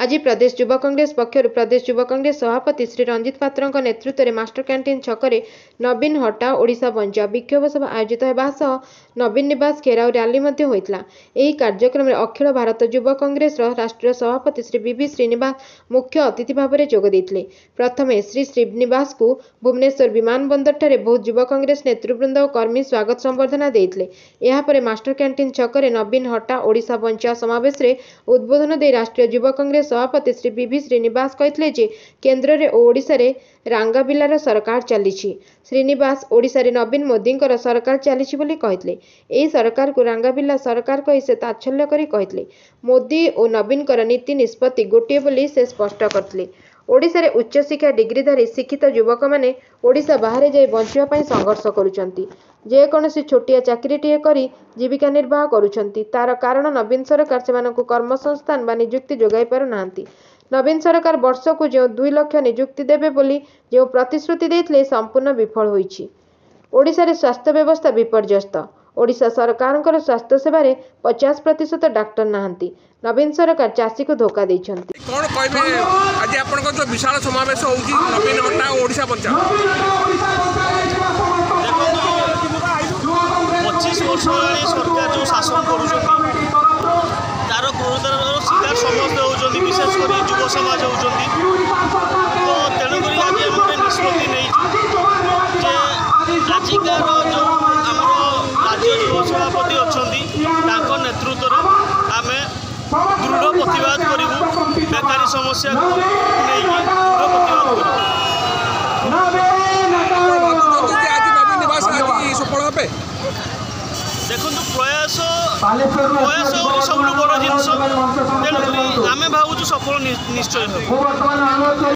आज प्रदेश युवा कांग्रेस पक्षर प्रदेश युवा कांग्रेस सभापति श्री रंजित पात्र नेतृत्व में मास्टर कैंटीन छकरे नवीन हटा ओडिशा बंचा विक्षोभ सभा आयोजित होगा सह नवीन निवास घेराव रैली होता। यह कार्यक्रम में अखिल भारत युवा कांग्रेस राष्ट्रीय सभापति श्री बीवी श्रीनिवास मुख्य अतिथि भाव में जोग देते। प्रथम श्री श्रीनिवास को भुवनेश्वर विमान बंदर ठारे बहुत युवा कांग्रेस नेतृवृंद और कर्मी स्वागत संबर्धना देते। यापर मास्टर कैंटीन छकरे नवीन हटा ओडिशा बंचा समावेश में उद्बोधन दे राष्ट्रीय युवा कांग्रेस सभापति श्री बीवी श्रीनिवास कहते जे केन्द्र में ओडिशा रे रांगाबिलार सरकार चली। श्रीनिवास ओडिशा रे नवीन मोदी सरकार चली बोली कहते। यही सरकार को रांगाबिला सरकार कही से ताच्छल्य करी कहते। मोदी और नवीन नीति निष्पत्ति गोटे बोली से स्पष्ट करते। ओडिशा रे उच्च शिक्षा डिग्रीधारी शिक्षित युवक माने ओडिशा बाहर जाई बंचिबा पई संघर्ष करुचंती। जेकोसी छोटिया चाकरीटीए करी जीविका निर्वाह करुचंती। तार कारण नवीन सरकार सेमानकु कर्मसंस्थान बा नियुक्ति जोगाई पारु नाहांती। नवीन सरकार वर्ष को जो 2 लाख नियुक्ति देबे बोली जो प्रतिश्रुति देथिले संपूर्ण विफल होईछि। ओडिशा रे स्वास्थ्य व्यवस्था विपर्यस्त। ओडिशा सरकार स्वास्थ्य सेवा 50% डाक्टर नाहांती। नवीन सरकार चाषी को धोखा देइछंती। कोन कहबे आज आपन को जो विशाल समावेश होउछि नवीन हटा ओडिशा बंचा 25 वर्ष सरकार जो शासन करुछंती तार गुरुतर शिकार समस्त होउछंती विशेषकर युव समाज होउछंती। तो तेणुक आज गोटे निष्पत्ति नहीं जे आजिकार जो आम राज्य युव सभापति अच्छा नेतृत्व आम दृढ़ प्रतिवाद करूँ बेकारी समस्या नहीं दृढ़ प्रतिवाद करूँ। देखो प्रयास सब बड़ जिन तेणुक आम भावुँ सफल निश्चय।